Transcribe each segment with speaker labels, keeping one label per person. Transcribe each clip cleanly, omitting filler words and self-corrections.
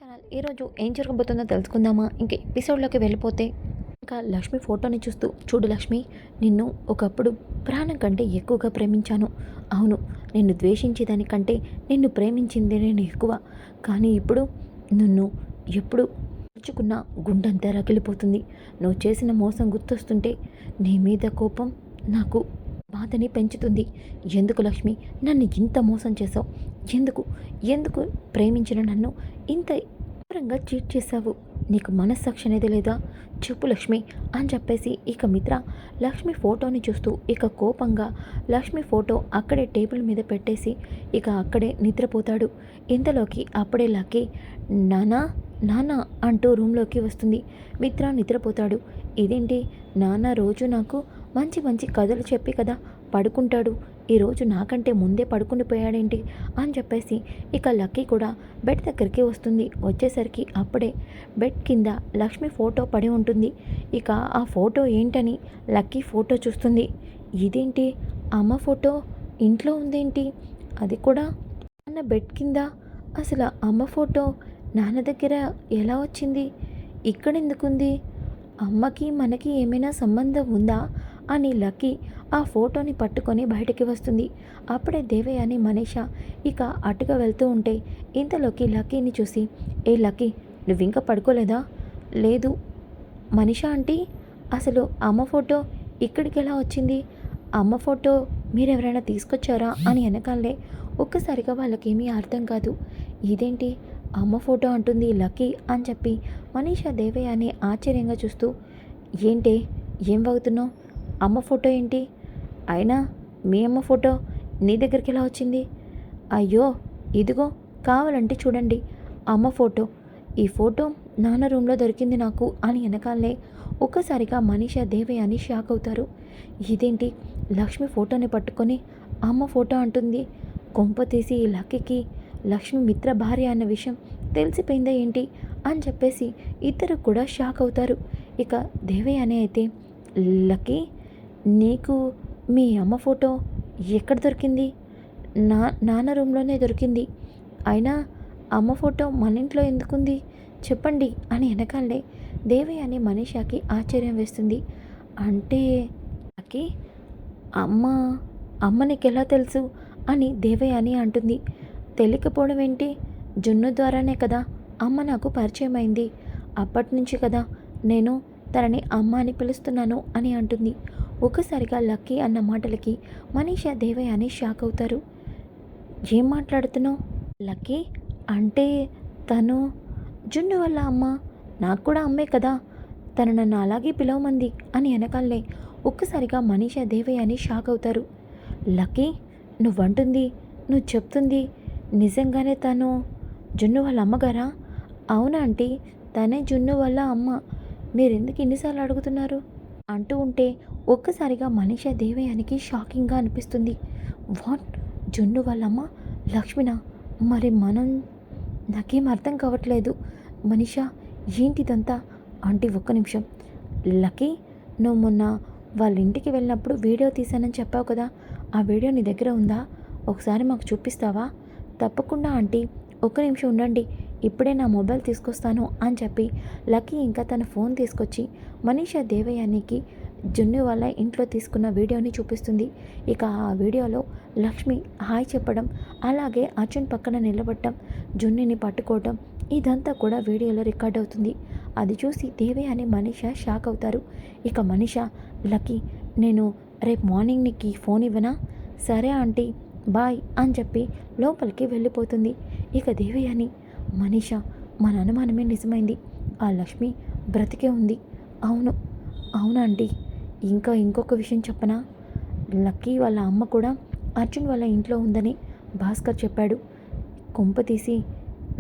Speaker 1: Channel ఈరోజు ఏం జరగబోతుందో తెలుసుకుందామా? ఇంక ఎపిసోడ్లోకి వెళ్ళిపోతే ఇంకా లక్ష్మి ఫోటోని చూస్తూ, చూడు లక్ష్మి, నిన్ను ఒకప్పుడు ప్రాణం కంటే ఎక్కువగా ప్రేమించాను. అవును, నిన్ను ద్వేషించేదానికంటే నిన్ను ప్రేమించింది నేను ఎక్కువ. కానీ ఇప్పుడు నిన్ను ఎప్పుడు తలుచుకున్న గుండెంతా రగిలిపోతుంది. నువ్వు చేసిన మోసం గుర్తొస్తుంటే నీ మీద కోపం నాకు బాధని పెంచుతుంది. ఎందుకు లక్ష్మి నన్ను ఇంత మోసం చేసావు? ఎందుకు ఎందుకు ప్రేమించిన నన్ను ఇంత ఘోరంగా చీట్ చేశావు? నీకు మనస్సాక్షి అనేది లేదా? చెప్పు లక్ష్మి అని చెప్పేసి ఇక మిత్ర లక్ష్మి ఫోటోని చూస్తూ ఇక కోపంగా లక్ష్మి ఫోటో అక్కడే టేబుల్ మీద పెట్టేసి ఇక అక్కడే నిద్రపోతాడు. ఇంతలోకి అప్పుడే లక్కీ నానా నానా అంటూ రూమ్లోకి వస్తుంది. మిత్ర నిద్రపోతాడు. ఇదేంటి, నాన్న రోజు నాకు మంచి మంచి కథలు చెప్పి కదా పడుకుంటాడు, ఈరోజు నాకంటే ముందే పడుకుని పోయాడేంటి అని చెప్పేసి ఇక లక్కీ కూడా బెడ్ దగ్గరికి వస్తుంది. వచ్చేసరికి అప్పుడే బెడ్ కింద లక్ష్మి ఫోటో పడి ఉంటుంది. ఇక ఆ ఫోటో ఏంటని లక్కీ ఫోటో చూస్తుంది. ఇదేంటి, అమ్మ ఫోటో ఇంట్లో ఉందేంటి, అది కూడా నాన్న బెడ్ కింద? అసలు అమ్మ ఫోటో నాన్న దగ్గర ఎలా వచ్చింది, ఇక్కడెందుకుంది? అమ్మకి మనకి ఏమైనా సంబంధం ఉందా అని లక్కీ ఆ ఫోటోని పట్టుకొని బయటికి వస్తుంది. అప్పుడే దేవయ్య అని మనీష ఇక అటుగా వెళ్తూ ఉంటే ఇంతలోకి లక్కీని చూసి, ఏ లక్కీ, నువ్వింకా పడుకోలేదా? లేదు మనీష ఆంటీ, అసలు అమ్మ ఫోటో ఇక్కడికి ఎలా వచ్చింది? అమ్మ ఫోటో మీరెవరైనా తీసుకొచ్చారా అని వెనకాలే ఒక్కసారిగా వాళ్ళకేమీ అర్థం కాదు. ఇదేంటి, అమ్మ ఫోటో అంటుంది లక్కీ అని చెప్పి మనీష దేవయ్యని ఆశ్చర్యంగా చూస్తూ, ఏంటే ఏం వాగుతున్నావు? అమ్మ ఫోటో ఏంటి? అయినా మీ అమ్మ ఫోటో నీ దగ్గరికి ఎలా వచ్చింది? అయ్యో ఇదిగో, కావాలంటే చూడండి అమ్మ ఫోటో. ఈ ఫోటో నాన్న రూమ్లో దొరికింది నాకు అని వెనకాలే ఒక్కసారిగా మనీష దేవయ్యని షాక్ అవుతారు. ఇదేంటి, లక్ష్మి ఫోటోని పట్టుకొని అమ్మ ఫోటో అంటుంది? కొంప తీసి ఈ లక్కీకి లక్ష్మి మిత్ర భార్య అన్న విషయం తెలిసిపోయిందా ఏంటి అని చెప్పేసి ఇద్దరు కూడా షాక్ అవుతారు. ఇక దేవయ్యనే అయితే, లక్కీ, నీకు మీ అమ్మ ఫోటో ఎక్కడ దొరికింది? నాన్న రూమ్లోనే దొరికింది. అయినా అమ్మ ఫోటో మన ఇంట్లో ఎందుకుంది చెప్పండి అని వెనకాలే దేవయ్య అని మనీషాకి ఆశ్చర్యం వేస్తుంది. అంటే లక్కీ, అమ్మ అమ్మ నీకెలా తెలుసు అని దేవయ్య అని అంటుంది. తెలియకపోవడం ఏంటి, జున్ను ద్వారానే కదా అమ్మ నాకు పరిచయం అయింది. అప్పటి నుంచి కదా నేను తనని అమ్మ అని పిలుస్తున్నాను అని అంటుంది. ఒక్కసారిగా లక్కీ అన్న మాటలకి మనీష దేవయ్య అని షాక్ అవుతారు. ఏం మాట్లాడుతున్నావు లక్కీ? అంటే తను జున్ను వాళ్ళ అమ్మ, నాకు కూడా అమ్మే కదా, తను నన్ను అలాగే పిలవమంది అని వెనకాలే ఒక్కసారిగా మనీష దేవయ్య అని షాక్ అవుతారు. లక్కీ, నువ్వంటుంది, నువ్వు చెప్తుంది నిజంగానే తను జున్ను వాళ్ళ అమ్మగారా? అవునా ఆంటీ, తనే జున్ను వాళ్ళ అమ్మ, మీరెందుకు ఇన్నిసార్లు అడుగుతున్నారు అంటూ ఉంటే ఒక్కసారిగా మనీష దేవయానికి షాకింగ్గా అనిపిస్తుంది. వాట్, జున్ను వాళ్ళమ్మ లక్ష్మినా? మరి మనం, నాకేం అర్థం కావట్లేదు మనీషా, ఏంటిదంతా? ఆంటీ ఒక్క నిమిషం. లక్కీ, నువ్వు మొన్న వాళ్ళ ఇంటికి వెళ్ళినప్పుడు వీడియో తీశానని చెప్పావు కదా, ఆ వీడియో నీ దగ్గర ఉందా? ఒకసారి మాకు చూపిస్తావా? తప్పకుండా ఆంటీ, ఒక్క నిమిషం ఉండండి, ఇప్పుడే నా మొబైల్ తీసుకొస్తాను అని చెప్పి లక్కీ ఇంకా తన ఫోన్ తీసుకొచ్చి మనీష దేవయానికి జున్ను వాళ్ళ ఇంట్లో తీసుకున్న వీడియోని చూపిస్తుంది. ఇక ఆ వీడియోలో లక్ష్మి హాయ్ చెప్పడం, అలాగే అర్జున్ పక్కన నిలబడటం, జున్నుని పట్టుకోవడం, ఇదంతా కూడా వీడియోలో రికార్డ్ అవుతుంది. అది చూసి దేవయ్య అని మనీష షాక్ అవుతారు. ఇక మనీష, లక్కీ, నేను రేపు మార్నింగ్ నీకు ఫోన్ ఇవ్వనా? సరే ఆంటీ, బాయ్ అని చెప్పి లోపలికి వెళ్ళిపోతుంది. ఇక దేవయ్యని, మనీష, మన అనుమానమే నిజమైంది, ఆ లక్ష్మి బ్రతికే ఉంది. అవును అవునా ఆంటీ, ఇంకా ఇంకొక విషయం చెప్పనా? లక్కీ వాళ్ళ అమ్మ కూడా అర్జున్ వాళ్ళ ఇంట్లో ఉందని భాస్కర్ చెప్పాడు. కొంప తీసి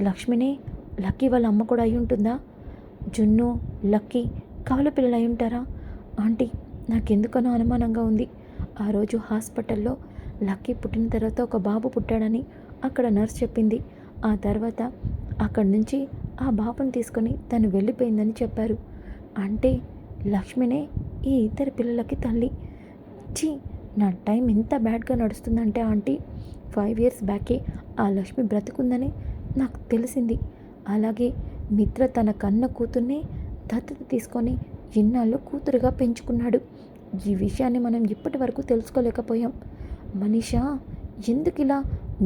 Speaker 1: లక్ష్మినే లక్కీ వాళ్ళ అమ్మ కూడా అయి ఉంటుందా? జున్ను లక్కీ కవల పిల్లలు అయి ఉంటారా? ఆంటీ, నాకెందుకనో అనుమానంగా ఉంది. ఆ రోజు హాస్పిటల్లో లక్కీ పుట్టిన తర్వాత ఒక బాబు పుట్టాడని అక్కడ నర్స్ చెప్పింది. ఆ తర్వాత అక్కడి నుంచి ఆ బాబుని తీసుకొని తను వెళ్ళిపోయిందని చెప్పారు. అంటే లక్ష్మినే ఈ ఇద్దరు పిల్లలకి తల్లి. ఛీ, నా టైం ఎంత బ్యాడ్గా నడుస్తుందంటే ఆంటీ, 5 years బ్యాకే ఆ లక్ష్మి బ్రతుకుందని నాకు తెలిసింది. అలాగే మిత్ర తన కన్న కూతుర్ని దత్తత తీసుకొని ఇన్నాళ్ళు కూతురుగా పెంచుకున్నాడు. ఈ విషయాన్ని మనం ఇప్పటి వరకు తెలుసుకోలేకపోయాం. మనీషా, ఎందుకిలా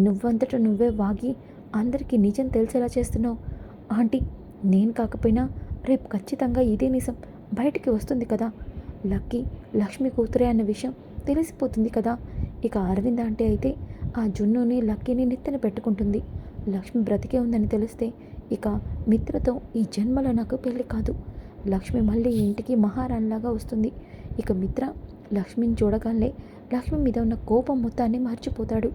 Speaker 1: నువ్వంతట నువ్వే వాగి అందరికీ నిజం తెలిసేలా చేస్తున్నావు? ఆంటీ, నేను కాకపోయినా రేపు ఖచ్చితంగా ఇదే నిజం బయటికి వస్తుంది కదా. లక్కీ లక్ష్మి కూతురే అన్న విషయం తెలిసిపోతుంది కదా. ఇక అరవింద్ అంటే అయితే ఆ జున్నుని లక్కీని నెత్తిన పెట్టుకుంటుంది. లక్ష్మి బ్రతికే ఉందని తెలిస్తే ఇక మిత్రతో ఈ జన్మలో నాకు పెళ్ళి కాదు. లక్ష్మి మళ్ళీ ఇంటికి మహారాణిలాగా వస్తుంది. ఇక మిత్ర లక్ష్మిని చూడగానే లక్ష్మి మీద ఉన్న కోపం మొత్తాన్ని మర్చిపోతాడు.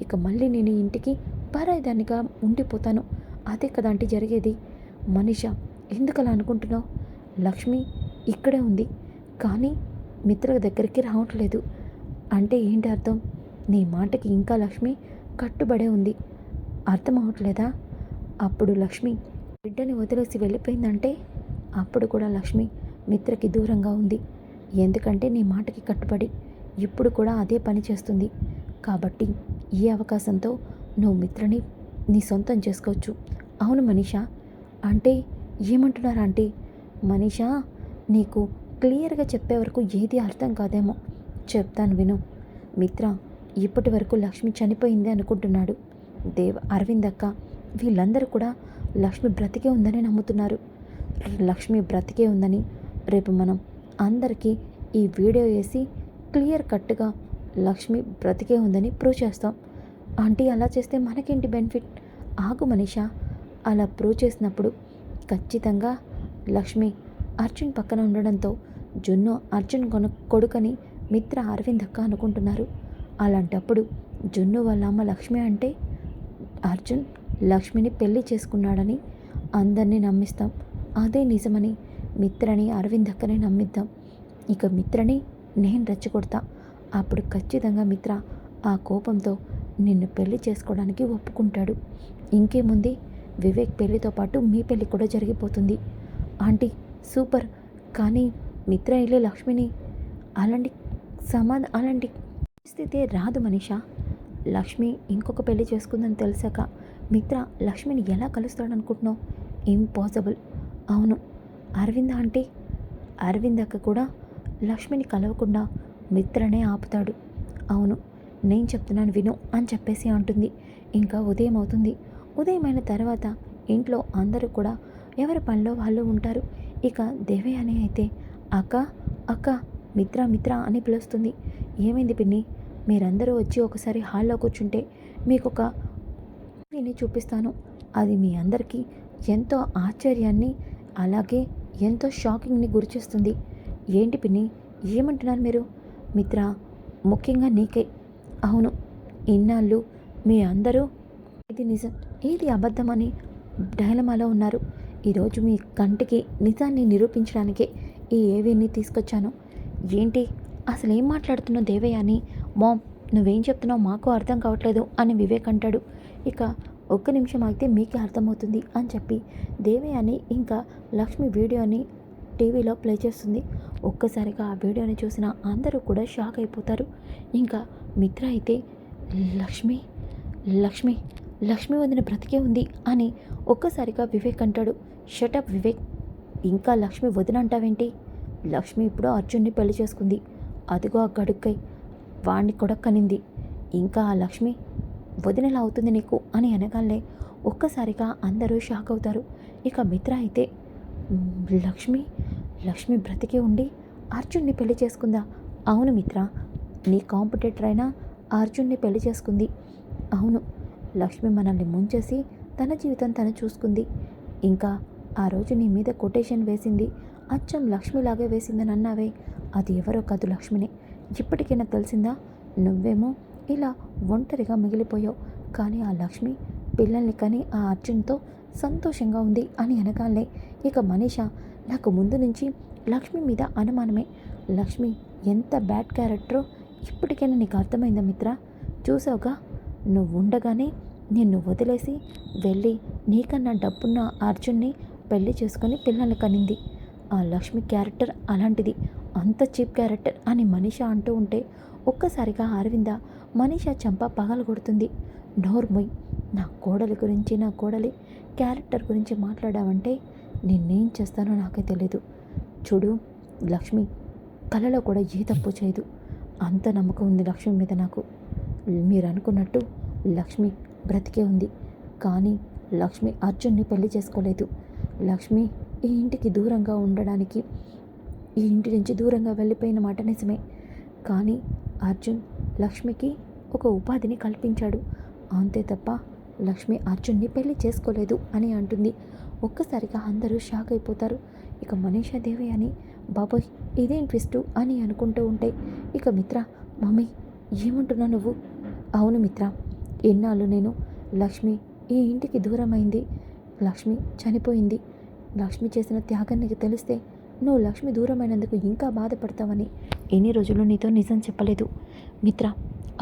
Speaker 1: ఇక మళ్ళీ నేను ఇంటికి పరాయిదానిగా ఉండిపోతాను. అదే కదా అంటే జరిగేది. మనీషా, ఎందుకలా అనుకుంటున్నావు? లక్ష్మి ఇక్కడే ఉంది, కానీ మిత్ర దగ్గరికి రావట్లేదు. అంటే ఏంటి అర్థం? నీ మాటకి ఇంకా లక్ష్మి కట్టుబడే ఉంది. అర్థం అవట్లేదా? అప్పుడు లక్ష్మి బిడ్డని వదిలేసి వెళ్ళిపోయిందంటే అప్పుడు కూడా లక్ష్మి మిత్రకి దూరంగా ఉంది. ఎందుకంటే నీ మాటకి కట్టుబడి ఇప్పుడు కూడా అదే పని చేస్తుంది. కాబట్టి ఈ అవకాశంతో నువ్వు మిత్రని నీ సొంతం చేసుకోవచ్చు. అవును మనీషా. అంటే ఏమంటున్నారా ఆంటీ? మనీషా, నీకు క్లియర్గా చెప్పే వరకు ఏది అర్థం కాదేమో. చెప్తాను విను. మిత్ర ఇప్పటి వరకు లక్ష్మి చనిపోయింది అనుకుంటున్నాడు. అరవింద్ అక్క వీళ్ళందరూ కూడా లక్ష్మి బ్రతికే ఉందని నమ్ముతున్నారు. లక్ష్మి బ్రతికే ఉందని రేపు మనం అందరికీ ఈ వీడియో వేసి క్లియర్ కట్గా లక్ష్మి బ్రతికే ఉందని ప్రూవ్ చేస్తాం. ఆంటీ, అలా చేస్తే మనకేంటి బెనిఫిట్? ఆగు మనీషా. అలా ప్రూవ్ చేసినప్పుడు ఖచ్చితంగా లక్ష్మి అర్జున్ పక్కన ఉండడంతో జున్ను అర్జున్ కొడుకని మిత్ర అరవింద్ అక్క అనుకుంటున్నారు. అలాంటప్పుడు జున్ను వాళ్ళ అమ్మ లక్ష్మి అంటే అర్జున్ లక్ష్మిని పెళ్లి చేసుకున్నాడని అందరినీ నమ్మిస్తాం. అదే నిజమని మిత్రని అరవింద్ అక్కని నమ్మిద్దాం. ఇక మిత్రని నేను రెచ్చగొడతా. అప్పుడు ఖచ్చితంగా మిత్ర ఆ కోపంతో నిన్ను పెళ్లి చేసుకోవడానికి ఒప్పుకుంటాడు. ఇంకేముంది, వివేక్ పెళ్లితో పాటు మీ పెళ్లి కూడా జరిగిపోతుంది. Aunty super. కానీ మిత్ర వెళ్ళి లక్ష్మిని అలాంటి పరిస్థితి రాదు మనీషా. లక్ష్మి ఇంకొక పెళ్లి చేసుకుందని తెలిసాక మిత్ర లక్ష్మిని ఎలా కలుస్తాడనుకుంటున్నావు? ఇంపాసిబుల్. అవును, అరవింద్ అక్క కూడా లక్ష్మిని కలవకుండా మిత్రనే ఆపుతాడు. అవును, నేను చెప్తున్నాను విను అని చెప్పేసి అంటుంది. ఇంకా ఉదయం అవుతుంది. ఉదయమైన తర్వాత ఇంట్లో అందరూ కూడా ఎవరి పనిలో వాళ్ళు ఉంటారు. ఇక దేవయాని అయితే అక్క అక్క మిత్ర మిత్ర అని పిలుస్తుంది. ఏమైంది పిన్ని? మీరందరూ వచ్చి ఒకసారి హాల్లో కూర్చుంటే మీకు ఒక దీన్ని చూపిస్తాను. అది మీ అందరికీ ఎంతో ఆశ్చర్యాన్ని అలాగే ఎంతో షాకింగ్ని గురిచేస్తుంది. ఏంటి పిన్ని, ఏమంటున్నారు మీరు? మిత్ర, ముఖ్యంగా నీకే. అవును, ఇన్నాళ్ళు మీ అందరూ ఇది నిజం ఏది అబద్ధమని డైలమాలో ఉన్నారు. ఈరోజు మీ కంటికి నిజాన్ని నిరూపించడానికే ఈ ఏవీని తీసుకొచ్చాను. ఏంటి అసలు ఏం మాట్లాడుతున్నావు దేవయ్య అని? మామ్, నువ్వేం చెప్తున్నావు మాకు అర్థం కావట్లేదు అని వివేక్ అంటాడు. ఇక ఒక్క నిమిషం అయితే మీకే అర్థమవుతుంది అని చెప్పి దేవయాని ఇంకా లక్ష్మి వీడియోని టీవీలో ప్లే చేస్తుంది. ఒక్కసారిగా ఆ వీడియోని చూసిన అందరూ కూడా షాక్ అయిపోతారు. ఇంకా మిత్ర అయితే లక్ష్మి లక్ష్మి లక్ష్మి వదిన బ్రతికే ఉంది అని ఒక్కసారిగా వివేక్ అంటాడు. షటప్ వివేక్, ఇంకా లక్ష్మి వదిన అంటావేంటి? లక్ష్మి ఇప్పుడు అర్జున్ని పెళ్లి చేసుకుంది. అదిగో ఆ గడుక్కై వాణ్ణి కూడా కనింది. ఇంకా ఆ లక్ష్మి వదినలా అవుతుంది నీకు అని అనగానే ఒక్కసారిగా అందరూ షాక్ అవుతారు. ఇక మిత్ర అయితే లక్ష్మి బ్రతికే ఉండి అర్జున్ని పెళ్లి చేసుకుందా? అవును మిత్ర, నీ కాంపిటేటర్ అయినా అర్జున్ని పెళ్లి చేసుకుంది. అవును, లక్ష్మి మనల్ని ముంచేసి తన జీవితం తను చూసుకుంది. ఇంకా ఆ రోజు నీ మీద కొటేషన్ వేసింది అచ్చం లక్ష్మిలాగే వేసిందని అన్నావే, అది ఎవరో కాదు లక్ష్మినే. ఇప్పటికైనా తెలిసిందా? నువ్వేమో ఇలా ఒంటరిగా మిగిలిపోయావు, కానీ ఆ లక్ష్మి పిల్లల్ని కని ఆ అర్జున్తో సంతోషంగా ఉంది అని అనగానే ఇక మనీషా, నాకు ముందు నుంచి లక్ష్మి మీద అనుమానమే. లక్ష్మి ఎంత బ్యాడ్ క్యారెక్టరో ఇప్పటికైనా నీకు అర్థమైందా మిత్ర? చూసావుగా, నువ్వు ఉండగానే నిన్ను వదిలేసి వెళ్ళి నీకన్నా డబ్బున్న అర్జున్ని పెళ్లి చేసుకొని పిల్లల్ని కనింది. ఆ లక్ష్మి క్యారెక్టర్ అలాంటిది, అంత చీప్ క్యారెక్టర్ అని మనీషా అంటూ ఉంటే ఒక్కసారిగా అరవింద మనీషా చంప పగలగొడుతుంది. నోర్మొయ్, నా కోడలి గురించి నా కోడలి క్యారెక్టర్ గురించి మాట్లాడావంటే నిన్నేం చేస్తానో నాకే తెలీదు. చూడు లక్ష్మి కలలో కూడా ఏ తప్పు చేయదు. అంత నమ్మకం ఉంది లక్ష్మి మీద నాకు. మీరు అనుకున్నట్టు లక్ష్మి బ్రతికే ఉంది. కానీ లక్ష్మి అర్జున్ని పెళ్లి చేసుకోలేదు. లక్ష్మి ఈ ఇంటికి దూరంగా ఉండడానికి, ఈ ఇంటి నుంచి దూరంగా వెళ్ళిపోయిన మాట నిజమే. కానీ అర్జున్ లక్ష్మికి ఒక ఉపాధిని కల్పించాడు. అంతే తప్ప లక్ష్మి అర్జున్ని పెళ్లి చేసుకోలేదు అని అంటుంది. ఒక్కసారిగా అందరూ షాక్ అయిపోతారు. ఇక మనీషా దేవి అని బాబోయ్ ఇదేం ట్విస్టు అని అనుకుంటూ ఉంటే ఇక మిత్ర, మమ్మీ ఏమంటున్నా నువ్వు? అవును మిత్ర, ఎన్నాళ్ళు నేను లక్ష్మి ఈ ఇంటికి దూరమైంది, లక్ష్మి చనిపోయింది, లక్ష్మి చేసిన త్యాగం నీకు తెలిస్తే నువ్వు లక్ష్మి దూరమైనందుకు ఇంకా బాధపడతావని ఎన్ని రోజులు నీతో నిజం చెప్పలేదు. మిత్ర,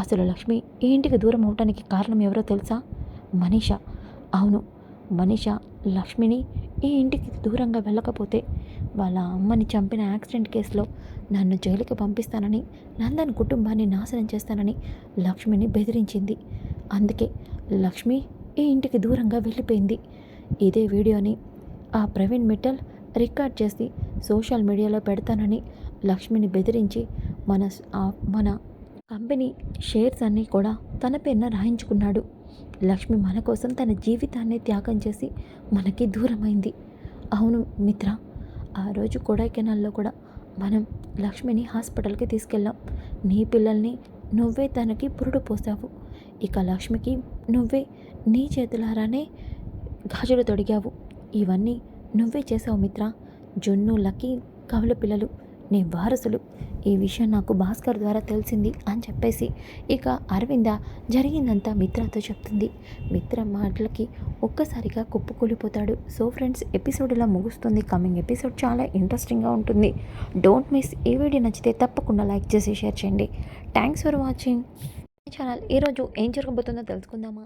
Speaker 1: అసలు లక్ష్మి ఈ ఇంటికి దూరం అవటానికి కారణం ఎవరో తెలుసా? మనీషా. అవును, మనీషా లక్ష్మిని ఈ ఇంటికి దూరంగా వెళ్ళకపోతే వాళ్ళ అమ్మని చంపిన యాక్సిడెంట్ కేసులో నన్ను జైలుకి పంపిస్తానని, నందన్ కుటుంబాన్ని నాశనం చేస్తానని లక్ష్మిని బెదిరించింది. అందుకే లక్ష్మి ఈ ఇంటికి దూరంగా వెళ్ళిపోయింది. ఇదే వీడియోని ఆ ప్రవీణ్ మిట్టల్ రికార్డ్ చేసి సోషల్ మీడియాలో పెడతానని లక్ష్మిని బెదిరించి మన కంపెనీ షేర్స్ అన్నీ కూడా తన పేరున రాయించుకున్నాడు. లక్ష్మి మన కోసం తన జీవితాన్ని త్యాగం చేసి మనకి దూరమైంది. అవును మిత్ర, ఆ రోజు కొడైకెనాల్లో కూడా మనం లక్ష్మిని హాస్పిటల్కి తీసుకెళ్ళాం. నీ పిల్లల్ని నువ్వే తనకి పురుడు పోసావు. ఇక లక్ష్మికి నువ్వే నీ చేతులారానే గాజులు తొడిగావు. ఇవన్నీ నువ్వే చేసావు మిత్ర. జున్ను, లక్కీ కవల పిల్లలు నీ వారసులు. ఈ విషయం నాకు భాస్కర్ ద్వారా తెలిసింది అని చెప్పేసి ఇక అరవింద జరిగిందంతా మిత్రతో చెప్తుంది. మిత్ర మాటలకి ఒక్కసారిగా కుప్పకూలిపోతాడు. సో ఫ్రెండ్స్, ఎపిసోడ్ ఇలా ముగుస్తుంది. కమింగ్ ఎపిసోడ్ చాలా ఇంట్రెస్టింగ్గా ఉంటుంది. Don't miss. ఈ వీడియో నచ్చితే తప్పకుండా లైక్ చేసి షేర్ చేయండి. Thanks for watching channel. ఈరోజు ఏం జరగబోతుందో తెలుసుకుందామా?